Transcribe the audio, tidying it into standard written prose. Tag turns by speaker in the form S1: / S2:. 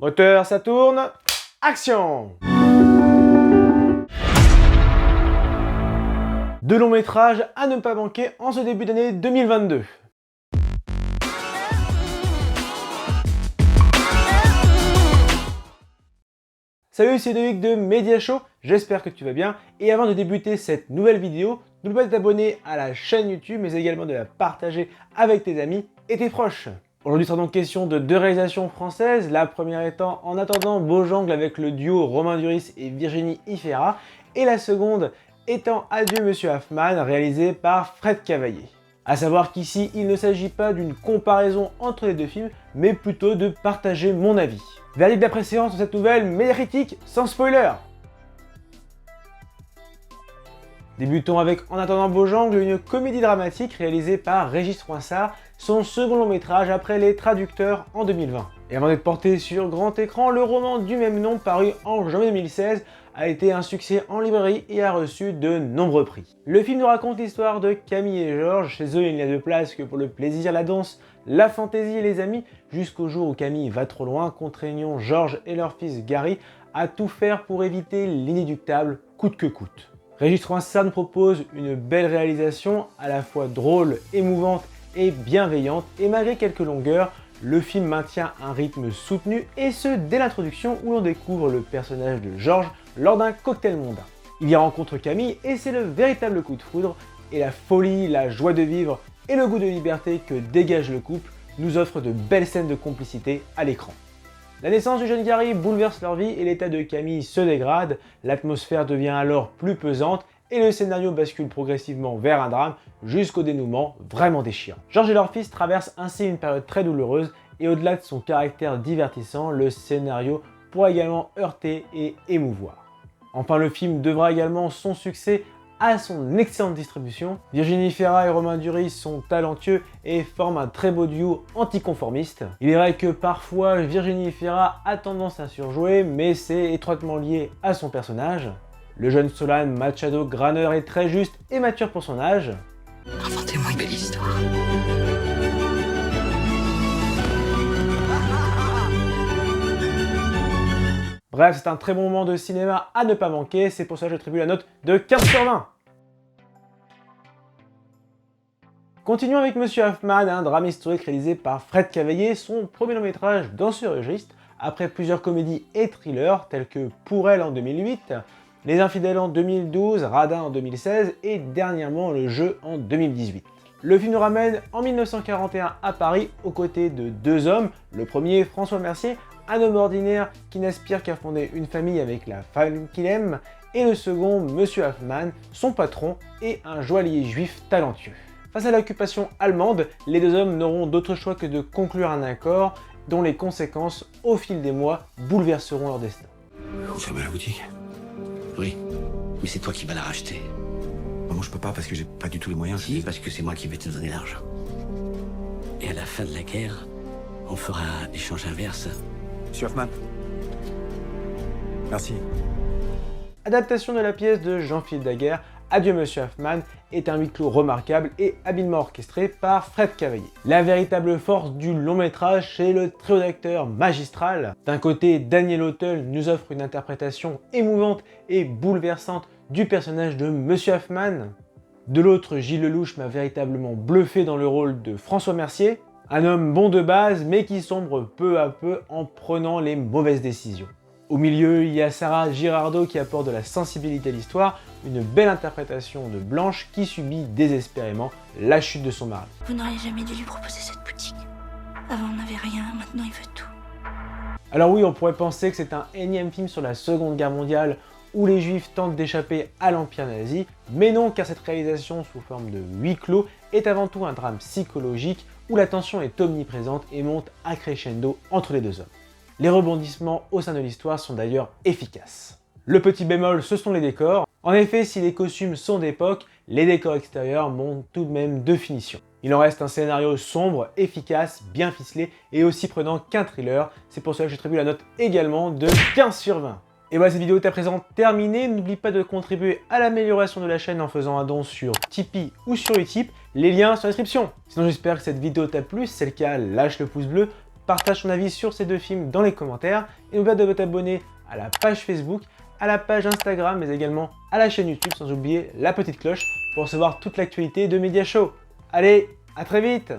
S1: Moteur, ça tourne. Action! Deux longs métrages à ne pas manquer en ce début d'année 2022. Salut, c'est Loïc de Media Show, j'espère que tu vas bien. Et avant de débuter cette nouvelle vidéo, n'oublie pas de t'abonner à la chaîne YouTube, mais également de la partager avec tes amis et tes proches. Aujourd'hui, il sera donc question de deux réalisations françaises, la première étant En attendant Beaujangle avec le duo Romain Duris et Virginie Ifera, et la seconde étant Adieu Monsieur Hoffman, réalisé par Fred Cavaillé. A savoir qu'ici, il ne s'agit pas d'une comparaison entre les deux films, mais plutôt de partager mon avis. Verdict d'après-séance de cette nouvelle médiacritique sans spoiler. Débutons avec En attendant Beaujangle, une comédie dramatique réalisée par Régis Froissart, son second long métrage après Les Traducteurs en 2020. Et avant d'être porté sur grand écran, le roman du même nom paru en janvier 2016 a été un succès en librairie et a reçu de nombreux prix. Le film nous raconte l'histoire de Camille et Georges. Chez eux, il n'y a de place que pour le plaisir, la danse, la fantaisie et les amis, jusqu'au jour où Camille va trop loin, contraignant Georges et leur fils Gary à tout faire pour éviter l'inéluctable coûte que coûte. Régis Froissart nous propose une belle réalisation, à la fois drôle, émouvante et bienveillante, et malgré quelques longueurs, le film maintient un rythme soutenu, et ce dès l'introduction où l'on découvre le personnage de Georges lors d'un cocktail mondain. Il y rencontre Camille et c'est le véritable coup de foudre, et la folie, la joie de vivre et le goût de liberté que dégage le couple nous offrent de belles scènes de complicité à l'écran. La naissance du jeune Gary bouleverse leur vie et l'état de Camille se dégrade, l'atmosphère devient alors plus pesante et le scénario bascule progressivement vers un drame jusqu'au dénouement vraiment déchirant. Georges et leur fils traversent ainsi une période très douloureuse et au-delà de son caractère divertissant, le scénario pourra également heurter et émouvoir. Enfin, le film devra également son succès à son excellente distribution. Virginie Ifera et Romain Duris sont talentueux et forment un très beau duo anticonformiste. Il est vrai que parfois Virginie Ifera a tendance à surjouer, mais c'est étroitement lié à son personnage. Le jeune Solane Machado Graner est très juste et mature pour son âge.
S2: Racontez-moi une belle histoire.
S1: Bref, c'est un très bon moment de cinéma à ne pas manquer, c'est pour ça que j'attribue la note de 15 sur 20. Continuons avec Monsieur Hoffman, un drame historique réalisé par Fred Cavaillé, son premier long métrage dans ce registre, après plusieurs comédies et thrillers tels que Pour elle en 2008, Les Infidèles en 2012, Radin en 2016 et dernièrement Le Jeu en 2018. Le film nous ramène en 1941 à Paris aux côtés de deux hommes, le premier François Mercier, un homme ordinaire qui n'aspire qu'à fonder une famille avec la femme qu'il aime, et le second, Monsieur Hoffman, son patron et un joaillier juif talentueux. Face à l'occupation allemande, les deux hommes n'auront d'autre choix que de conclure un accord dont les conséquences, au fil des mois, bouleverseront leur destin.
S2: Vous fermez la boutique? Oui, mais c'est toi qui vas la racheter.
S3: Moi je peux pas parce que j'ai pas du tout les moyens.
S2: Si, parce que c'est moi qui vais te donner l'argent. Et à la fin de la guerre, on fera l'échange inverse.
S3: Monsieur Hoffman. Merci.
S1: Adaptation de la pièce de Jean-Philippe Daguerre, Adieu Monsieur Hoffman est un huis clos remarquable et habilement orchestré par Fred Cavaillé. La véritable force du long métrage, c'est le trio d'acteurs magistral. D'un côté, Daniel Auteuil nous offre une interprétation émouvante et bouleversante du personnage de Monsieur Hoffman. De l'autre, Gilles Lelouch m'a véritablement bluffé dans le rôle de François Mercier, un homme bon de base mais qui sombre peu à peu en prenant les mauvaises décisions. Au milieu, il y a Sarah Girardot qui apporte de la sensibilité à l'histoire, une belle interprétation de Blanche qui subit désespérément la chute de son mari.
S4: Vous n'auriez jamais dû lui proposer cette boutique. Avant on n'avait rien, maintenant il veut tout.
S1: Alors oui, on pourrait penser que c'est un énième film sur la Seconde Guerre mondiale où les Juifs tentent d'échapper à l'Empire nazi, mais non, car cette réalisation sous forme de huis clos est avant tout un drame psychologique où la tension est omniprésente et monte à crescendo entre les deux hommes. Les rebondissements au sein de l'histoire sont d'ailleurs efficaces. Le petit bémol, ce sont les décors. En effet, si les costumes sont d'époque, les décors extérieurs montent tout de même de finition. Il en reste un scénario sombre, efficace, bien ficelé et aussi prenant qu'un thriller. C'est pour ça que j'attribue la note également de 15 sur 20. Et voilà, cette vidéo est à présent terminée. N'oublie pas de contribuer à l'amélioration de la chaîne en faisant un don sur Tipeee ou sur Utip. Les liens sont en description. Sinon, j'espère que cette vidéo t'a plu. Si c'est le cas, lâche le pouce bleu. Partage ton avis sur ces deux films dans les commentaires et n'oublie pas de t'abonner à la page Facebook, à la page Instagram, mais également à la chaîne YouTube, sans oublier la petite cloche pour recevoir toute l'actualité de Media Show. Allez, à très vite!